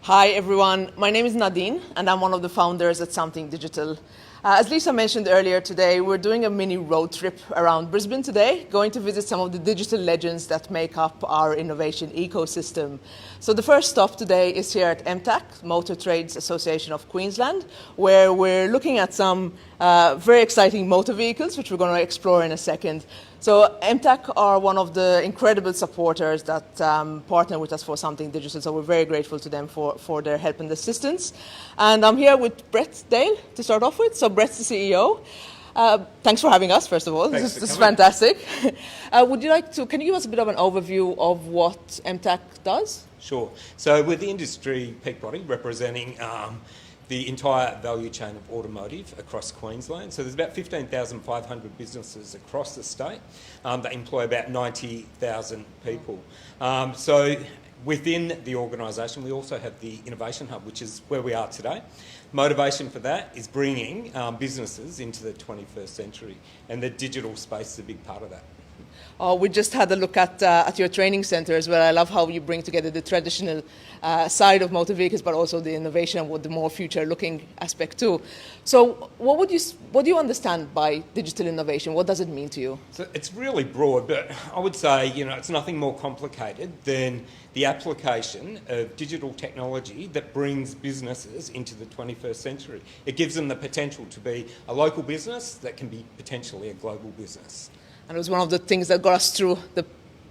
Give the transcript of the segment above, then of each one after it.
Hi everyone, my name is Nadine and I'm one of the founders at Something Digital. As Lisa mentioned earlier today, we're doing a mini road trip around Brisbane today, going to visit some of the digital legends that make up our innovation ecosystem. So the first stop today is here at MTAQ, Motor Trades Association of Queensland, where we're looking at some very exciting motor vehicles, which we're going to explore in a second. So MTAQ are one of the incredible supporters that partner with us for Something Digital, so we're very grateful to them for their help and assistance. And I'm here with Brett Dale to start off with. So Brett's the CEO. Thanks for having us, first of all. This is fantastic. Can you give us a bit of an overview of what MTAQ does? Sure. So we're the industry peak body representing the entire value chain of automotive across Queensland. So there's about 15,500 businesses across the state that employ about 90,000 people. So within the organisation, we also have the Innovation Hub, which is where we are today. Motivation for that is bringing businesses into the 21st century, and the digital space is a big part of that. We just had a look at your training centre as well. I love how you bring together the traditional side of motor vehicles, but also the innovation with the more future-looking aspect too. So what do you understand by digital innovation? What does it mean to you? So it's really broad, but I would say, it's nothing more complicated than the application of digital technology that brings businesses into the 21st century. It gives them the potential to be a local business that can be potentially a global business. And it was one of the things that got us through the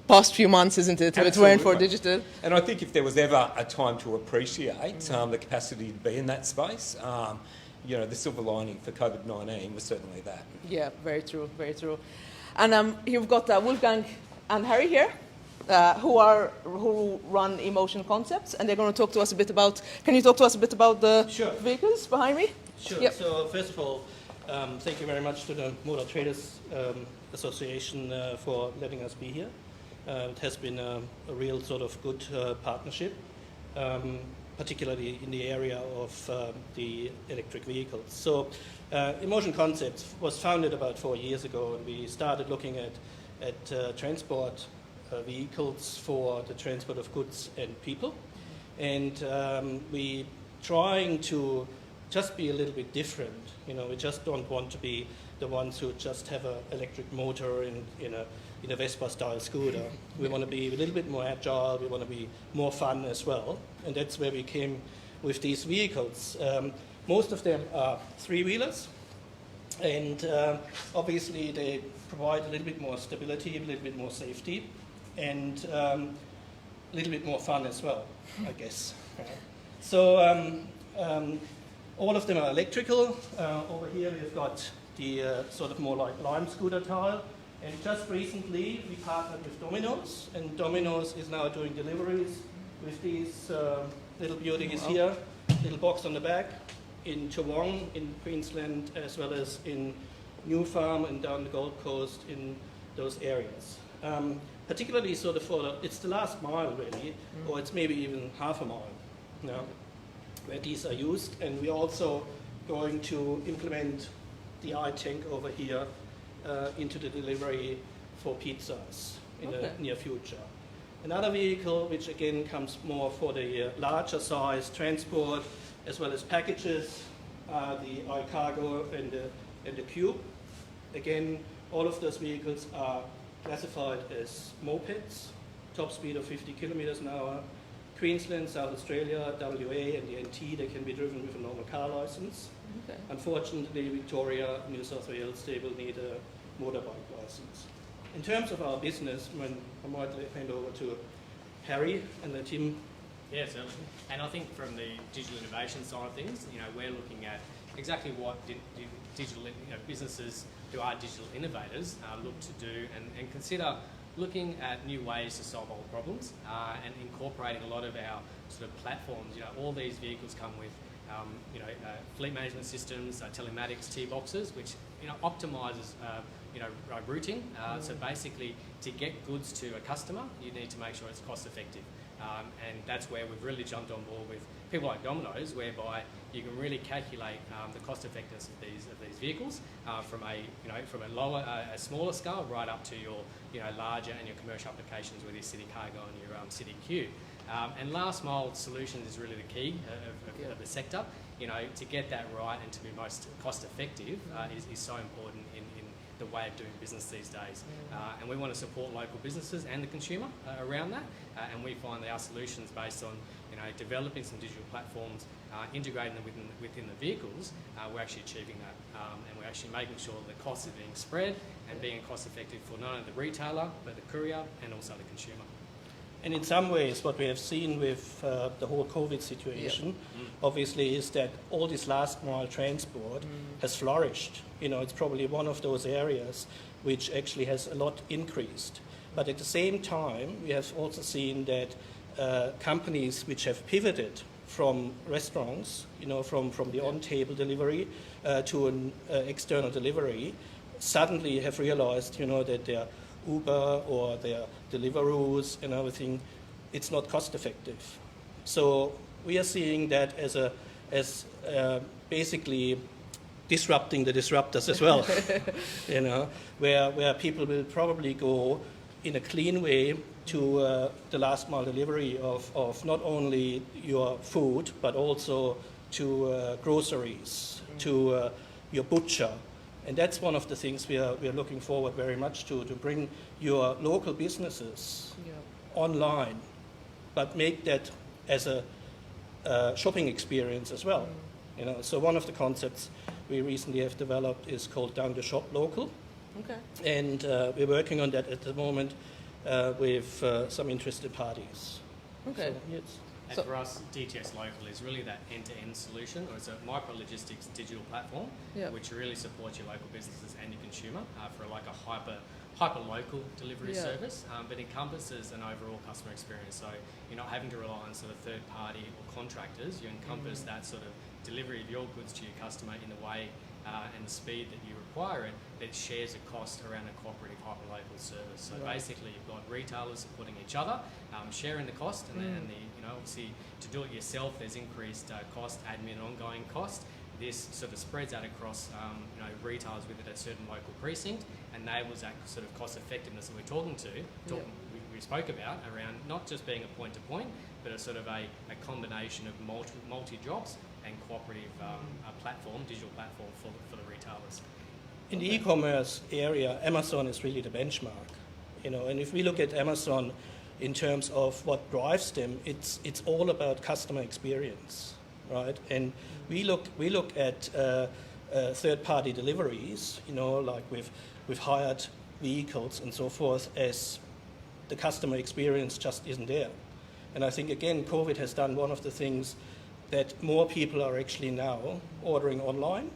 past few months, isn't it? If it weren't for digital. And I think if there was ever a time to appreciate the capacity to be in that space, the silver lining for COVID-19 was certainly that. Yeah, very true, very true. And you've got Wolfgang and Harry here, who run EMoS Concepts, and they're going to talk to us a bit about. Can you talk to us a bit about the vehicles behind me? Sure. Yep. So first of all, thank you very much to the Motor Traders Association for letting us be here. It has been a real sort of good partnership, particularly in the area of the electric vehicles. So EMoS Concepts was founded about 4 years ago, and we started looking at transport vehicles for the transport of goods and people. And we trying to just be a little bit different. We just don't want to be the ones who just have an electric motor in a Vespa-style scooter. We want to be a little bit more agile. We want to be more fun as well. And that's where we came with these vehicles. Most of them are three-wheelers. And obviously they provide a little bit more stability, a little bit more safety, and a little bit more fun as well, I guess. So all of them are electrical. Over here we've got the sort of more like Lime scooter tile. And just recently we partnered with Domino's, and Domino's is now doing deliveries with these little beauties here, little box on the back, in Toowong in Queensland, as well as in New Farm and down the Gold Coast in those areas. Particularly sort of it's the last mile really, or it's maybe even half a mile now, where these are used. And we're also going to implement the iTank over here into the delivery for pizzas in the near future. Another vehicle, which again comes more for the larger size transport as well as packages, are the iCargo and the Cube. Again, all of those vehicles are classified as mopeds, top speed of 50 kilometers an hour. Queensland, South Australia, WA, and the NT, they can be driven with a normal car license. Okay. Unfortunately, Victoria, New South Wales, they will need a motorbike license. In terms of our business, I might hand over to Harry and let him. Yeah, certainly. And I think from the digital innovation side of things, we're looking at exactly what digital businesses who are digital innovators look to do and consider looking at new ways to solve old problems and incorporating a lot of our sort of platforms. All these vehicles come with fleet management systems, telematics, T-boxes, which optimises routing. So basically, to get goods to a customer, you need to make sure it's cost effective. And that's where we've really jumped on board with people like Domino's, whereby you can really calculate the cost effectiveness of these vehicles from a smaller scale right up to your larger and your commercial applications with your city cargo and your city queue. And last mile solutions is really the key of the sector. You know, to get that right and to be most cost effective is so important in the way of doing business these days. And we want to support local businesses and the consumer around that. And we find that our solutions based on, you know, developing some digital platforms, integrating them within the vehicles, we're actually achieving that. And we're actually making sure that the costs are being spread and being cost effective for not only the retailer, but the courier and also the consumer. And in some ways, what we have seen with the whole COVID situation, obviously, is that all this last mile transport has flourished. You know, it's probably one of those areas which actually has a lot increased. But at the same time, we have also seen that companies which have pivoted from restaurants, you know, from the on-table delivery to an external delivery, suddenly have realized, you know, that their Uber or their Deliveroo's and everything, it's not cost effective. So we are seeing that as basically disrupting the disruptors as well. You know, where people will probably go in a clean way to the last mile delivery of not only your food but also to groceries, to your butcher. And that's one of the things we are looking forward very much to bring your local businesses online, but make that as a shopping experience as well. You know, so one of the concepts we recently have developed is called Down the Shop Local. Okay. And we're working on that at the moment with some interested parties. Okay. So, yes. And for us, DTS Local is really that end-to-end solution, or it's a micro-logistics digital platform, which really supports your local businesses and your consumer for like a hyper-local delivery service, but encompasses an overall customer experience. So you're not having to rely on sort of third-party or contractors. You encompass that sort of delivery of your goods to your customer in the way and the speed that you require it, that shares a cost around a cooperative hyper-local service. So basically, you've got retailers supporting each other, sharing the cost, and then obviously to do it yourself, there's increased cost, admin, ongoing cost. This sort of spreads out across retailers within a certain local precinct, enables that sort of cost effectiveness that we're talking we spoke about around not just being a point-to-point, but a sort of a combination of multi-jobs and cooperative digital platform for the retailers. In the e-commerce area, Amazon is really the benchmark. You know, and if we look at Amazon in terms of what drives them, it's all about customer experience, right? And we look at third-party deliveries, you know, like with hired vehicles and so forth, as the customer experience just isn't there. And I think, again, COVID has done one of the things that more people are actually now ordering online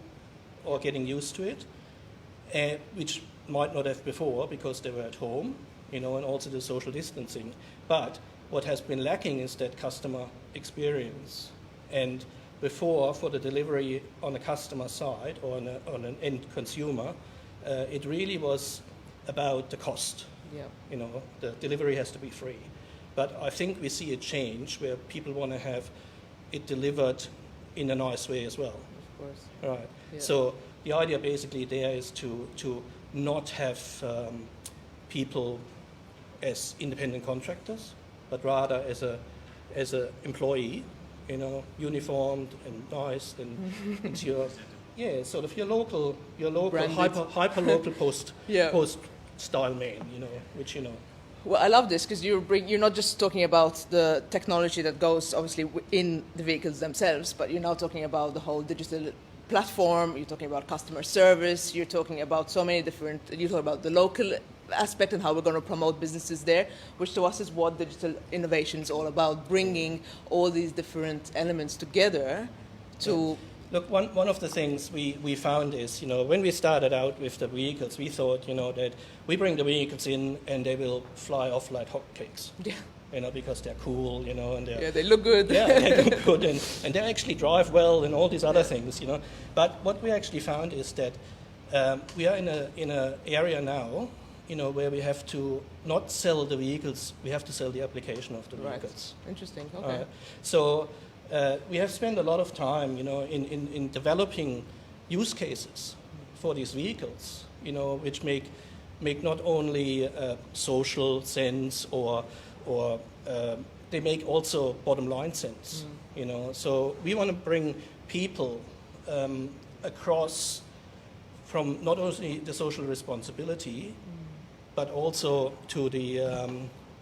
or getting used to it, which might not have before because they were at home, you know, and also the social distancing. But what has been lacking is that customer experience. And before, for the delivery on the customer side or on an end consumer, it really was about the cost. Yeah. You know, the delivery has to be free. But I think we see a change where people want to have it delivered in a nice way as well. Of course. Right. Yeah. So the idea basically there is to not have people as independent contractors, but rather as a employee, you know, uniformed and nice, and it's your sort of your local hyper local post style man, you know, which you know. Well, I love this because you're not just talking about the technology that goes obviously in the vehicles themselves, but you're now talking about the whole digital platform, you're talking about customer service, you're talking about so many different, you talk about the local aspect and how we're going to promote businesses there, which to us is what digital innovation is all about, bringing all these different elements together to... Look, one of the things we found is, you know, when we started out with the vehicles, we thought, you know, that we bring the vehicles in and they will fly off like hotcakes. Yeah. You know, because they're cool, you know, and they look good. Yeah, they look good, and they actually drive well and all these other things, you know. But what we actually found is that we are in a area now, you know, where we have to not sell the vehicles, we have to sell the application of the vehicles. Right. Interesting. Okay. So we have spent a lot of time, you know, in developing use cases for these vehicles, you know, which make not only social sense or they make also bottom line sense. You know, so we want to bring people across from not only the social responsibility, but also to the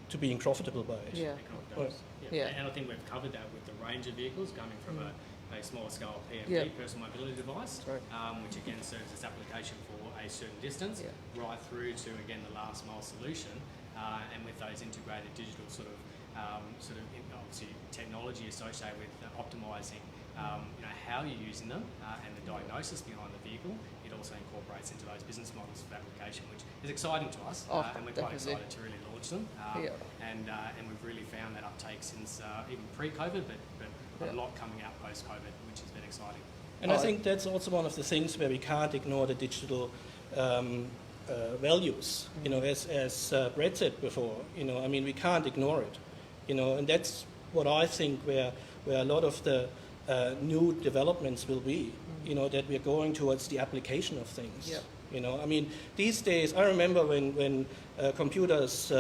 to being profitable by it. Yeah. Right. Yeah. And I think we've covered that with the range of vehicles coming from a smaller scale PMD, Yeah. personal mobility device, Right. which again serves as application for a certain distance, Yeah. right through to again the last mile solution, and with those integrated digital obviously technology associated with optimising how you're using them and the diagnosis behind the vehicle. It also incorporates into those business models of application, which is exciting to us, Oh, and we're quite definitely. excited to really launch them. And we've really found that uptake since even pre-COVID, but a lot coming out post-COVID, which has been exciting. And I think that's also one of the things where we can't ignore the digital values. You know, as Brett said before, you know, I mean, we can't ignore it. You know, and that's what I think where a lot of the new developments will be. You know, that we're going towards the application of things. Yeah. You know, I mean, these days, I remember when computers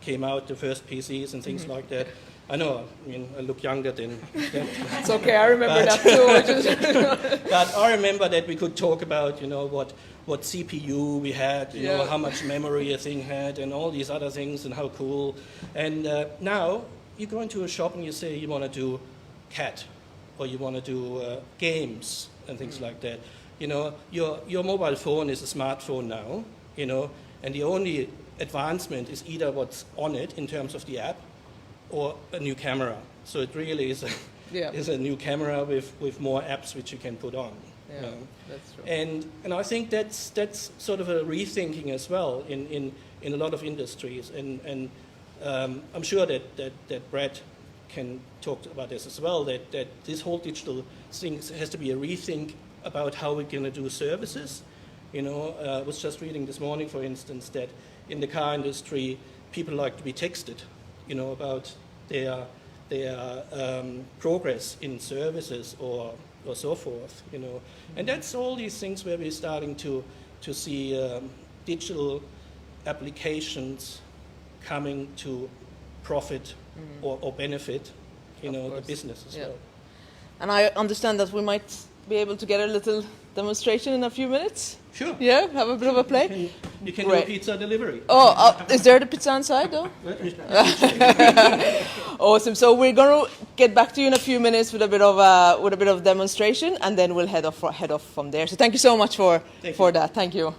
came out, the first PCs and things like that. I know, I mean, I look younger than It's okay, I remember that too. but I remember that we could talk about, you know, what CPU we had, you know, how much memory a thing had, and all these other things, and how cool. And now you go into a shop and you say you want to do CAD, or you want to do games and things like that. You know, your mobile phone is a smartphone now, you know, and the only advancement is either what's on it in terms of the app, or a new camera. So it really is a new camera with more apps which you can put on. Yeah, you know. that's true. And I think that's sort of a rethinking as well in a lot of industries. And I'm sure that Brad can talk about this as well, that this whole digital thing has to be a rethink about how we're going to do services. You know, I was just reading this morning, for instance, that in the car industry, people like to be texted, you know, about their progress in services or so forth, you know. And that's all these things where we're starting to see digital applications coming to profit or benefit, you know, the business as well. And I understand that we might be able to get a little demonstration in a few minutes. Sure. Yeah, have a bit of a play. You can do a pizza delivery. Oh, is there the pizza inside though? Awesome. So we're going to get back to you in a few minutes with a bit of demonstration, and then we'll head off from there. So thank you so much for that. Thank you.